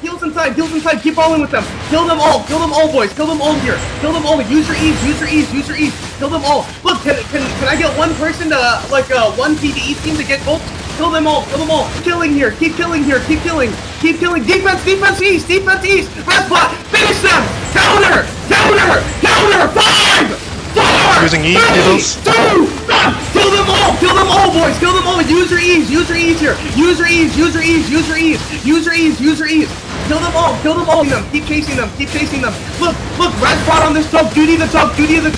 Heals inside, keep rolling with them. Kill them all, boys. Kill them all here. Kill them all. Use your ease. Kill them all. Look, can I get one person to, like, one PvE team to get gold? Kill them all. Killing here. Keep killing. Defense east. Resbot, finish them. Counter. 5, 4, Using E, 3, needles. 2, 1. Kill them all, boys. Kill them all. Use your ease here. Use your ease. Kill them all. Keep chasing them. Look, Resbot on this choke. Duty the choke. Heal the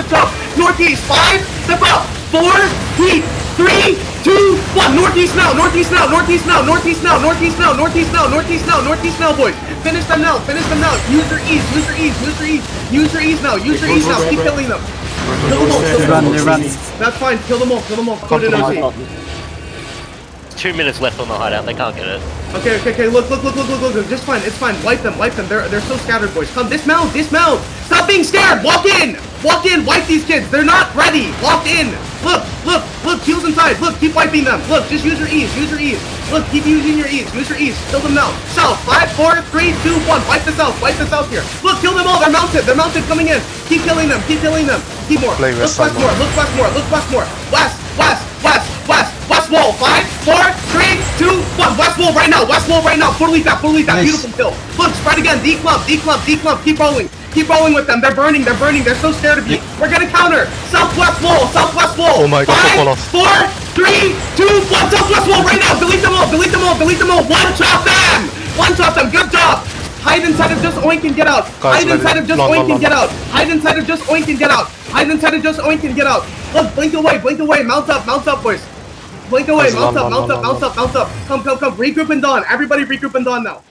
choke. Northeast, 5, step up. 4, 3, 2, 1. Northeast now, boys. Finish them now. Use your ease now. Keep killing them. Kill them all. They run. That's fine. Kill them all. Go to OC. 2 minutes left on the hideout. They can't get it. Okay. Look. Just fine. It's fine. Wipe them. They're so scattered, boys. Come, dismount. Stop being scared. Walk in. Wipe these kids. They're not ready. Walk in. Look. Heals inside. Look, keep wiping them. Look, just use your ease. Look, keep using your ease. Use your ease. Kill them now. South. 5, 4, 3, 2, 1. Wipe the south here. Look, kill them all. They're mounted. Coming in. Keep killing them. Keep more. Play Look west west side more. West wall. 5, 4, 3, 2, 1. West wall right now. Fully tap. Nice. Beautiful kill. Look, spread again. D-clump. Keep rolling with them. They're burning. They're so scared of you. We're gonna counter. Southwest wall. Oh my god, 5, 4, 3, 2, 1. Southwest wall right now. Delete them all. One chop them. Good job. Hide inside of just oink and get out. Hide inside of just oink and get out. Look, blink away. Mount up, boys. Blink away. Mount up. Come. Regroup and dawn. Everybody regroup and dawn now.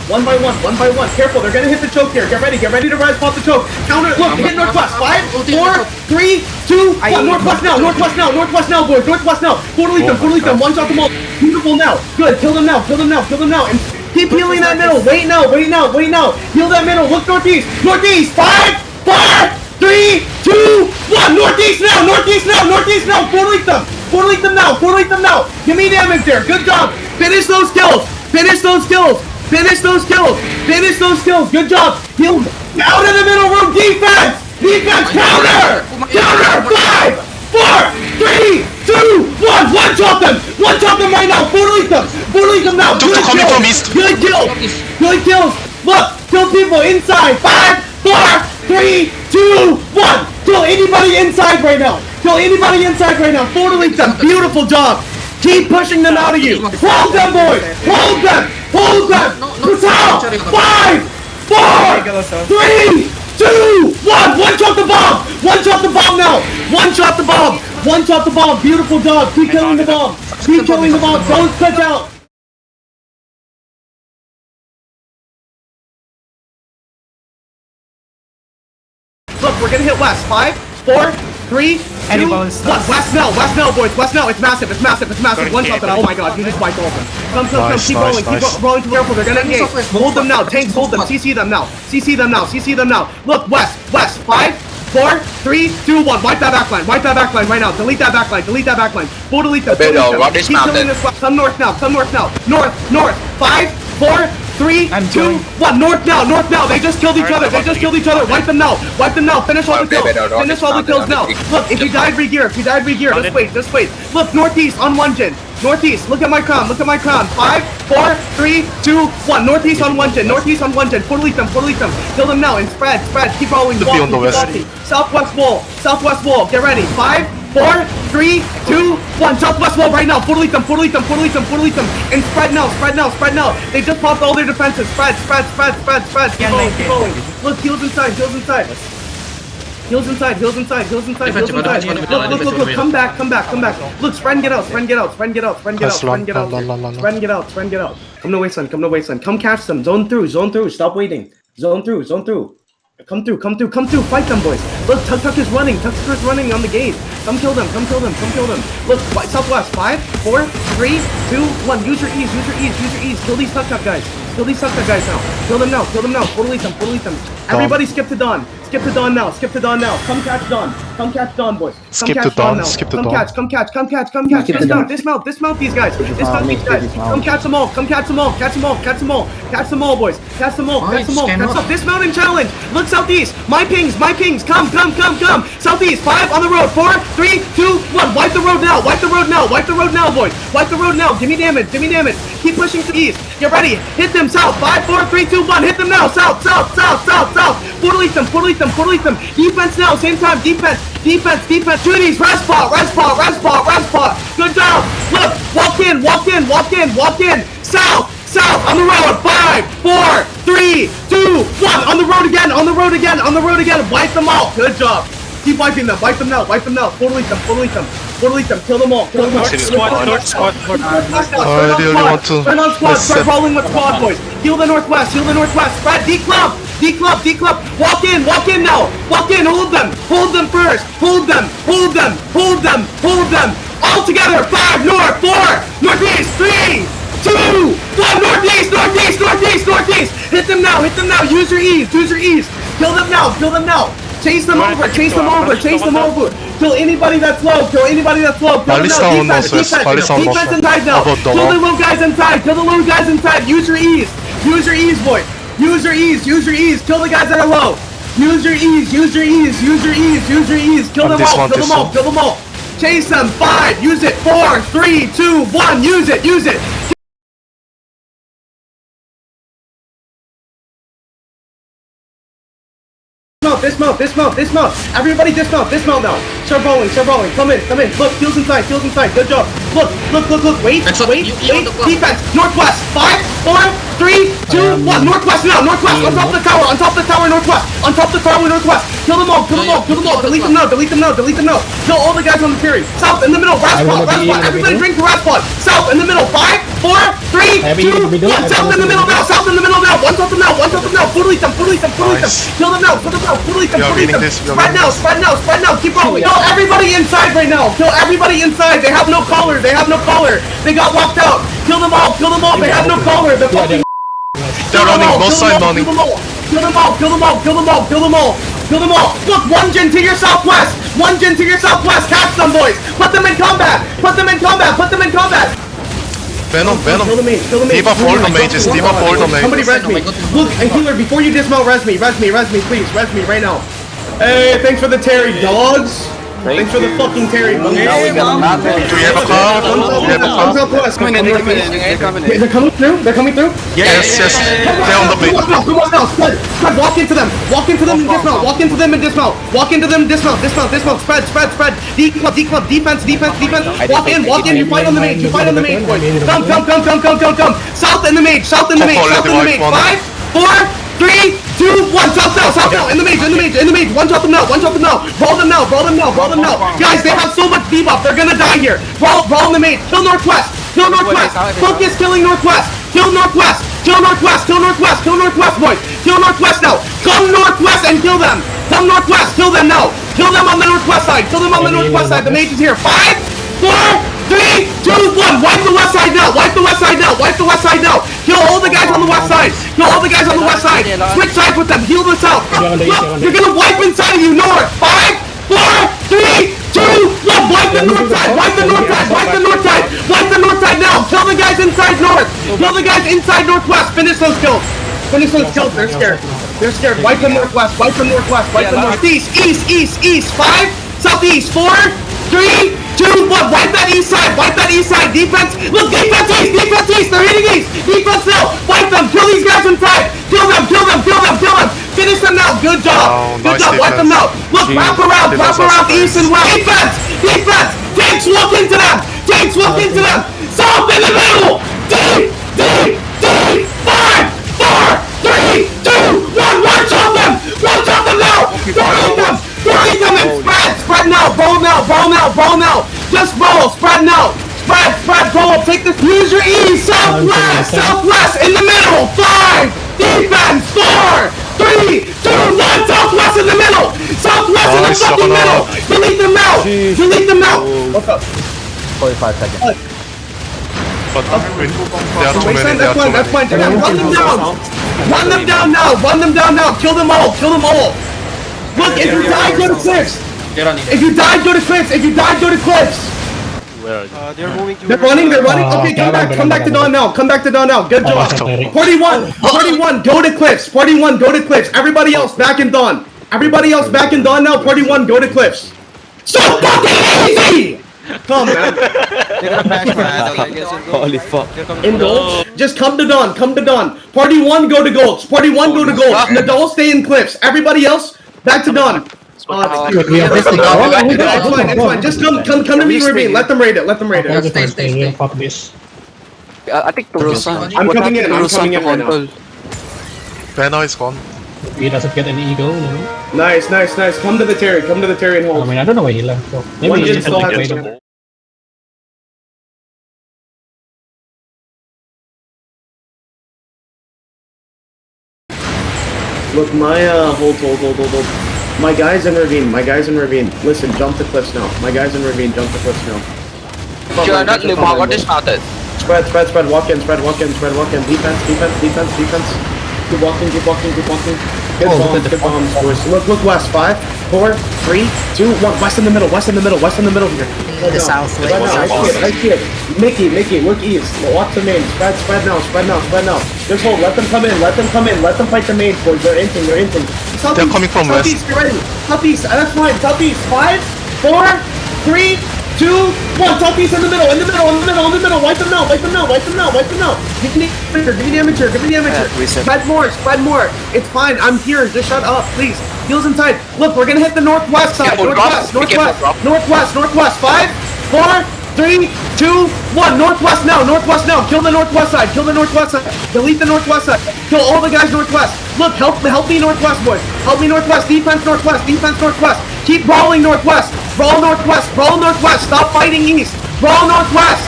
One by one. Careful, they're gonna hit the choke here. Get ready to rise pop the choke. Counter, look, hit northwest. 5, 4, 3, 2, 1. Northwest now, boys. Northwest now. Totally them. One shot them all. Beautiful now. Good. Kill them now. And keep healing that middle. Wait now. Heal that middle. Look northeast. 5, 4, 3, 2, 1. Northeast now. Fortally them now. Give me damage there. Good job. Finish those kills. Good job. Heal. Out of the middle room. Defense. Counter. 5, 4, 3, 2, 1. One shot them right now. Fortally them now. Good kills. Look. Kill people inside. 5, 4, 3, 2, 1. Kill anybody inside right now. Fortally them. Beautiful job. Keep pushing them out of you. Hold them, boys. Hold them. 5, 4, 3, 2, 1. One shot the bomb now. One shot the bomb. Beautiful job. Keep killing the bomb. Don't switch out. Look, we're gonna hit west. 5, 4, 3, 2, 1. West now, boys. It's massive. One shot that. Oh my god, you just wiped over. Come. Keep rolling. Careful, they're gonna engage. Hold them now. Tanks, hold them. CC them now. Look, west. 5, 4, 3, 2, 1. Wipe that backline right now. Delete that backline. Full delete them. Keep killing this west. Come north now. North. 5, 4, 3, 2, 1. North now. They just killed each other. Wipe them now. Finish all the kills now. Look, if you died, re-gear. Just wait. Look, northeast on one gen. Look at my crown. 5, 4, 3, 2, 1. Northeast on one gen. Fully them. Kill them now and spread. Keep rolling. Southwest wall. Get ready. 5, 4, 3, 2, 1. Southwest wall right now. Fully them. And spread now. They just popped all their defenses. Spread. Keep rolling. Look, heals inside. Heals inside. Look, come back. Look, spread and get out. Come no wasteland. Come catch them. Zone through. Stop waiting. Zone through. Come through. Fight them, boys. Look, Tuk is running on the gate. Come kill them. Look, southwest. 5, 4, 3, 2, 1. Use your ease. Kill these Tuk guys. Now. Kill them now. Fully them. Everybody skip to dawn. Skip to dawn now. Come catch dawn. Come catch Dawn, boys. Come Skip catch to Dawn, now. skip to Come Dawn. catch. Skip to Dawn. Dismount these guys. Dismount these guys. Come catch them all. Catch them all, boys. Catch them all. Dismount and challenge. Look southeast. My pings. Come. Southeast. 5 on the road. 4, 3, 2, 1. Wipe the road now, boys. Wipe the road now. Give me damage. Keep pushing to the east. Get ready. Hit them south. 5, 4, 3, 2, 1. Hit them now. South. Portalite them. Defense now. Same time. Defense. Duties. Rest spot. Good job. Look. Walk in. South. On the road. 5, 4, 3, 2, 1. On the road again. Wipe them all. Good job. Keep wiping them. Wipe them now. Portalite them. Kill them all. I really want to. Turn on squad. Start rolling with squad, boys. Heal the northwest. Spread. D-club. Walk in now. Hold them first. Hold them. All together. 5, north, 4, northeast, 3, 2, 1, northeast. Hit them now. Use your ease. Kill them now. Chase them over. Kill anybody that's low. Kill them now. Defense inside now. Kill the little guys inside. Use your ease, boys. Use your ease. Kill the guys that are low. Use your ease. Kill them all. Chase them. 5. Use it. 4, 3, 2, 1. Use it. Dismount. Everybody dismount now. Start rolling. Come in. Look, heels inside. Good job. Look. Wait. Defense. Northwest. 5, 4, 3, 2, 1. Northwest now. On top of the tower. Northwest. Kill them all. Delete them now. Kill all the guys on the ferry. South in the middle. Raspot. Everybody drink the raspot. South in the middle. 5, 4, 3, 2, 1. South in the middle now. One top them now. Delete them. Kill them now. Delete them. Spread now. Keep rolling. Kill everybody inside right now. They have no collar. They got locked out. Kill them all. They have no collar. They're running. Both sides running. Kill them all. Look, one gen to your southwest. Catch them, boys. Put them in combat. Venom. Kill the mage. Debuff all the mages. Somebody res me. Look, and healer, before you dismount, res me, please. Res me right now. Hey, thanks for the Terry, dogs. Thanks for the fucking Terry. Do we have a cloud? They're coming through? Yes. They're on the bait. Come on now, spread. Walk into them and dismount. Spread. D-club, defense. Walk in, you fight on the mage, boys. Come. South in the mage. 5, 4, 3, 2, 1. South now. In the mage. One drop them now. Roll them now. Guys, they have so much debuff. They're gonna die here. Roll in the mage. Kill northwest. Focus killing northwest. Kill northwest, boys. Kill northwest now. Come northwest and kill them. Kill them now. Kill them on the northwest side. The mage is here. 5, 4, 3, 2, 1. Wipe the west side now. Kill all the guys on the west side. Switch sides with them. Heal the south. Look, you're gonna wipe inside of you north. 5, 4, 3, 2, 1. Wipe the north side now. Kill the guys inside north. Kill the guys inside northwest. Finish those kills. They're scared. Wipe them northwest. East. 5, southeast. 4, 3, 2, 1. Wipe that east side. Defense. Look, defense east. They're hitting east. Defense now. Wipe them. Kill these guys inside. Kill them. Finish them now. Good job. Wipe them now. Look, wrap around east and west. Defense. Tanks walk into them. South in the middle. D. 5, 4, 3, 2, 1. One shot them now. Delete them and spread now. Roll now. Just roll. Spread now. Spread. Roll. Take this. Use your ease. Southwest in the middle. 5. Defense. 4, 3, 2, 1. Southwest in the middle. Southwest in the fucking middle. Delete them now. What's up? 45 seconds. But there are too many. That's fine. Run them down now. Kill them all. Look, if you die, go to 6. If you died, go to cliffs. If you died, go to cliffs. Where are they? They're moving to. They're running. Okay, come back to dawn now. Come back to dawn now. Good job. 41, go to cliffs. 41, go to cliffs. Everybody else back in dawn. Everybody else back in dawn now. 41, go to cliffs. So fucking easy. Come man. Holy fuck. In gold, just come to dawn. Come to dawn. Party 1, go to golds. Party 1, go to golds. Nadal, stay in cliffs. Everybody else, back to dawn. It's fine. Just come to me, ravine. Let them raid it. Stay. Fuck this. I think I'm coming in right now. Banner is gone. He doesn't get any eagle, you know? Nice. Come to the Terry and I hold. mean, I don't know where he left, so maybe One he did just still like have waiting. some. Look, my hold. My guys in ravine. Listen, jump the cliffs now. My guys in ravine, jump the cliffs now. Spread. Walk in. Defense. Keep walking. Good bombs, boys. Look west. 5, 4, 3, 2, 1. West in the middle here. The south way. I see it. Mickey, look east. Walk the main. Spread now. Just hold. Let them come in. Let them fight the main, boys. They're inting. Southeast, They're coming from west. Southeast, get ready. Southeast, that's fine. Southeast. 5, 4, 3, 2, 1. Southeast in the middle. Wipe them now. Give me the amateur. Spread more. It's fine. I'm here. Just shut up, please. Heels inside. Look, we're gonna hit the northwest side. Northwest. 5, 4, 3, 2, 1. Northwest now. Kill the northwest side. Delete the northwest side. Kill all the guys northwest. Look, help me northwest, boys. Help me northwest. Defense northwest. Keep brawling northwest. Brawl northwest. Stop fighting east. Brawl northwest.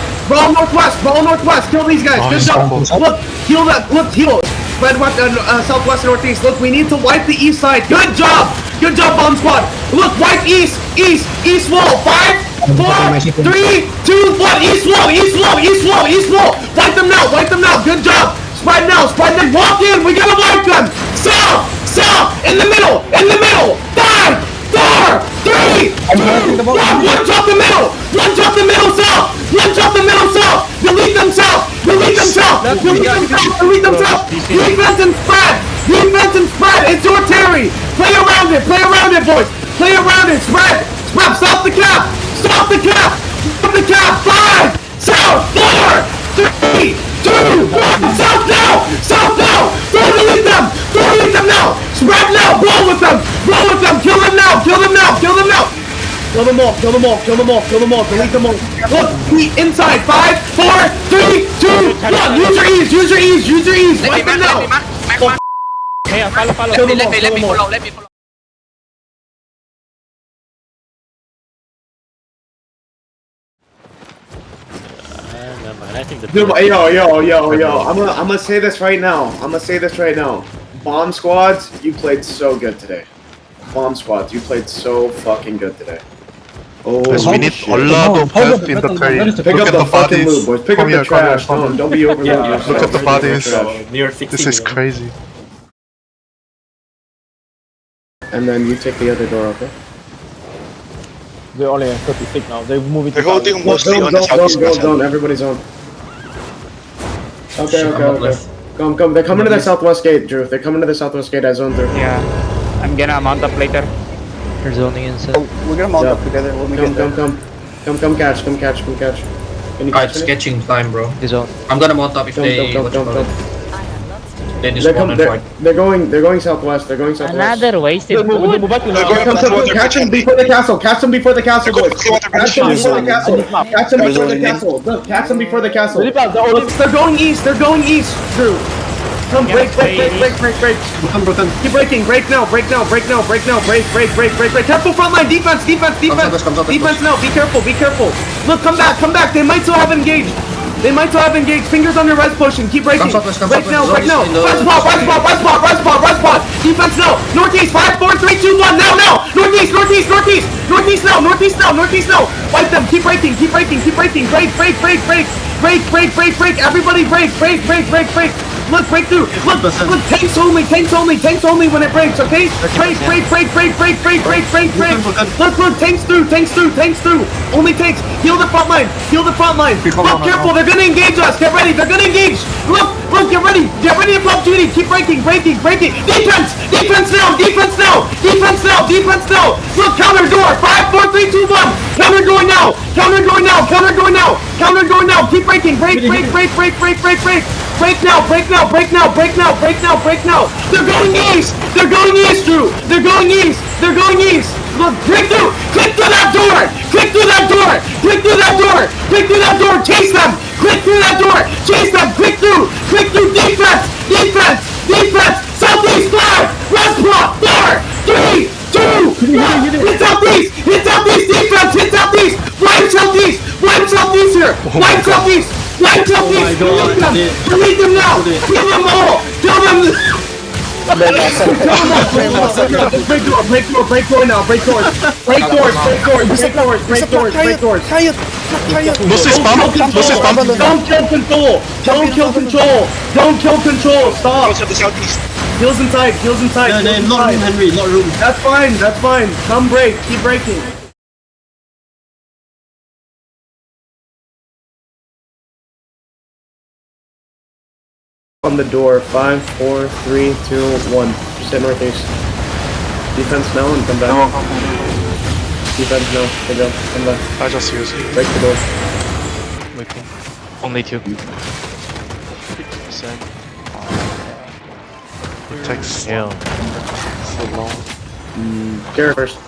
Kill these guys. Good job. Look, heal that. Heal. Spread west, southwest and northeast. Look, we need to wipe the east side. Good job, bomb squad. Look, wipe east wall. 5, 4, 3, 2, 1. East wall. Wipe them now. Good job. Spread now. Walk in. We gotta wipe them. South. In the middle. 5, 4, 3, 2, 1. One top the middle. South. Delete them south. Defense and spread. It's your Terry. Play around it, boys. Spread. Stop the cap. 5, south. 4, 3, 2, 1. South now. Don't delete them now. Spread now. Blow with them. Kill them now. Kill them all. Delete them all. Look, inside. 5, 4, 3, 2, 1. Use your ease. Wipe them now. Follow. Kill them all. Let me follow. I think the Dude, yo. I'm gonna say this right now. Bomb squads, you played so good today. You played so fucking good today. Oh, Guys, we need a lot of help in the terrain. Pick up the fucking loot, boys. Pick up the trash. Don't be overloaded. Look at the bodies. This is crazy. And then you take the other door, okay? They're only at 36 now. They're moving They're holding mostly on the southeast. Zone. Everybody's on. Okay. Come. They're coming to the southwest gate, Drew. They're coming to the southwest gate. I zone through. Yeah. I'm gonna mount up later. They're zoning inside. We're gonna mount up together when we get there. Come catch. Can you catch Alright, me? sketching time, bro. The zone. I'm gonna mount up if they. Don't. They just spawn and fight. They're going southwest. Another wasted Catch them before the castle. Catch them before the castle, boys. Catch them before the castle. They're going east, Drew. Come, break. Keep breaking. Break now. Break. Careful front line. Defense now. Be careful. Look, come back. They might still have engaged. Fingers on your res potion. Keep breaking. Break now. Res spot. Defense now. Northeast. 5, 4, 3, 2, 1. Now. Northeast now. Wipe them. Keep breaking. Keep breaking. Keep breaking. Break. Break. Break. Break. Break. Break. Break. Break. Everybody break. Break. Break. Break. Break. Look, breakthrough. Look, tanks only, tanks only, tanks only when it breaks, okay? Break, break, break, break, break, break, break, break, break. Look, tanks through, tanks through, tanks through. Only tanks. Heal the front line, heal the front line. Look, careful, they're gonna engage us. Get ready, they're gonna engage. Look, get ready to pop duty. Keep breaking, breaking, breaking. Defense, defense now, defense now, defense now, defense now. Look, counter door. 5, 4, 3, 2, 1. Counter going now, counter going now, counter going now, counter going now. Keep breaking, break, break, break, break, break, break, break. Break now, break now, break now, break now, break now, break now. They're going east. They're going east, Drew. They're going east. They're going east. Look, break through. Click through that door. Click through that door. Click through that door. Click through that door. Chase them. Click through that door. Chase them. Click through. Click through. Defense. Defense. Defense. Southeast 5. Rest block. 4, 3, 2, 1. Hit southeast. Hit southeast. Defense. Hit southeast. Wipe southeast. Wipe southeast here. Wipe southeast. Light up these! Delete them now! Kill them all! Kill them! Break door, break door, break door now, break doors! Break doors, break doors, break doors, break doors, break doors! Lucy spam, Lucy spam. Don't kill control! Don't kill control! Don't kill control! Stop! Go to the southeast. Heals inside, heals inside. No, not room, Henry, not room. That's fine, that's fine. Come break, keep breaking. On the door, 5, 4, 3, 2, 1. Stay northeast. Defense now and come back. Defense now. There you go. Come back. I just use it. Break the door. Waiting. Only 2. It takes so long. Garrett first.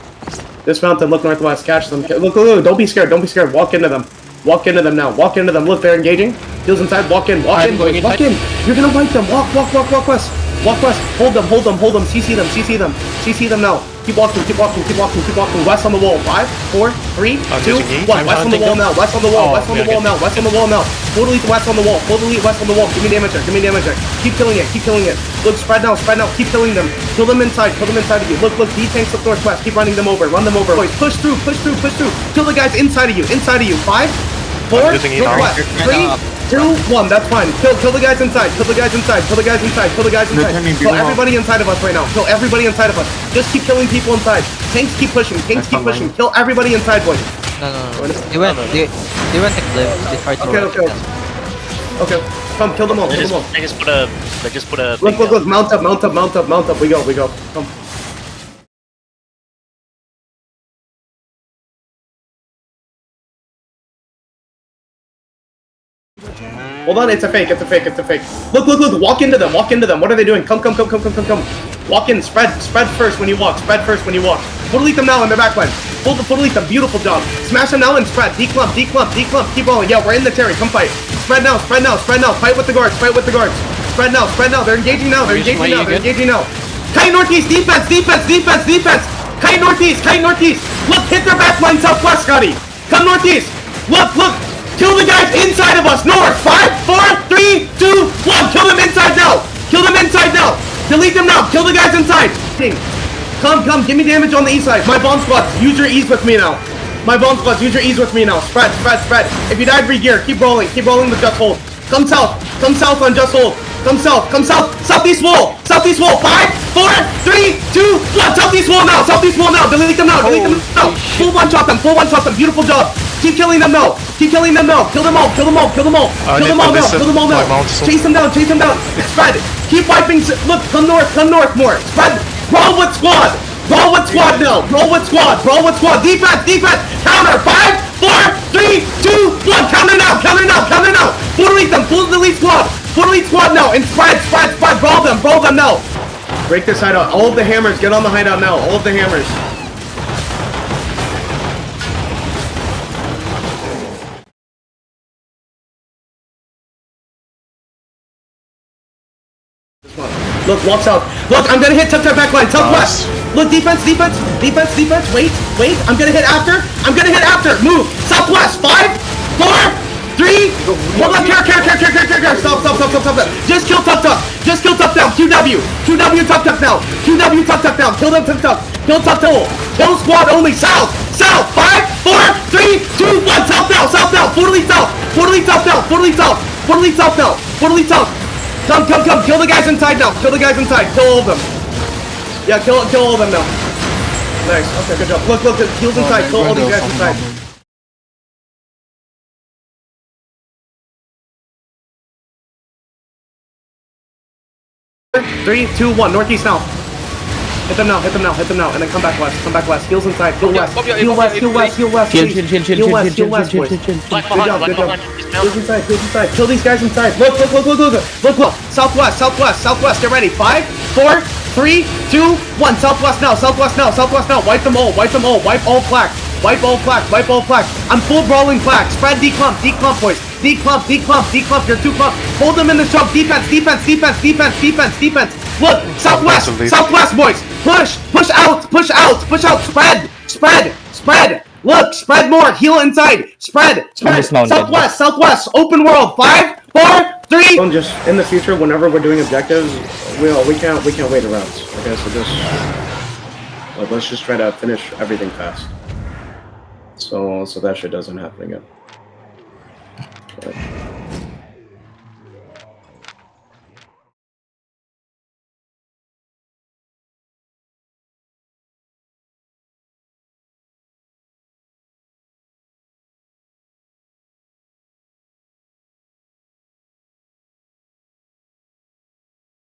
Dismount them, look northwest, catch them. Look, don't be scared, don't be scared. Walk into them. Walk into them now. Walk into them. Look, they're engaging. Heels inside. Walk in. Walk in. Walk in. You're gonna wipe them. Walk west. Walk west. Hold them. CC them. CC them now. Keep walking. West on the wall. 5, 4, 3, 2, 1. West on the wall now. West on the wall now. Full delete west on the wall. Give me damage there. Keep killing it. Look, spread now. Keep killing them. Kill them inside of you. Look, D-tanks up northwest. Keep running them over. Boys, push through. Kill the guys inside of you. 5, 4, northwest. 3, 2, 1. That's fine. Kill the guys inside. Kill everybody inside of us right now. Just keep killing people inside. Tanks keep pushing. Kill everybody inside, boys. No. They went to cliff. They tried to Okay. Come, kill them all. They just put a. Look. Mount up. We go. Come. Hold on, it's a fake. Look. Walk into them. What are they doing? Come. Walk in. Spread first when you walk. Full delete them now in their back line. Full delete them. Beautiful job. Smash them now and spread. Declump. Keep rolling. Yeah, we're in the Terry. Come fight. Spread now. Fight with the guards. Spread now. They're engaging now. Kite northeast. Defense. Kite northeast. Look, hit their back line southwest, Scotty. Come northeast. Look. Kill the guys inside of us. North. 5, 4, 3, 2, 1. Kill them inside now. Delete them now. Kill the guys inside. Come. Give me damage on the east side. My bomb squads. Use your ease with me now. Spread. If you die, re-gear. Keep rolling with just hold. Come south on just hold. Come south. Southeast wall. 5, 4, 3, 2, 1. Southeast wall now. Delete them now. Full one shot them. Beautiful job. Keep killing them now. Kill them all. Kill them all now. Chase them down. Spread. Keep wiping. Look, come north more. Spread. Roll with squad now. Defense. Counter. 5, 4, 3, 2, 1. Counter now. Full delete squad now. And spread. Roll them now. Break this hideout. All of the hammers. Get on the hideout now. All of the hammers. Look, walk south. Look, I'm gonna hit Tuck backline. Southwest. Look, defense. Wait. I'm gonna hit after. Move. Southwest. 5, 4, 3. Hold on. Care. Stop. Just kill Tuck down. QW Tuck now. Kill them Tuck. Kill squad only. South. 5, 4, 3, Totally south. Totally south now. Totally south. Come. Kill the guys inside now. Kill the guys inside. Kill all of them. Yeah, kill all of them now. Nice. Okay, good job. Look. Heals inside. Kill all these guys inside. 3, 2, 1. Northeast now. Hit them now, and then come back west. Heals inside. Heal west. Heal west. Heal west, please. Heal west, boys. Black Good job. behind. Heals inside. Kill these guys inside. Look. Southwest. Get ready. 5, 4, 3, 2, 1. Southwest now. Wipe them all. Wipe all plaque. I'm full brawling plaque. Spread declump, boys. Declump. You're too clump. Hold them in the choke. Defense. Look, southwest, boys. Push out. Spread. Look, spread more. Heal inside. Spread. Southwest. Open world. 5, 4, 3. Just in the future, whenever we're doing objectives, we can't wait around. Okay, so let's just try to finish everything fast. So that shit doesn't happen again.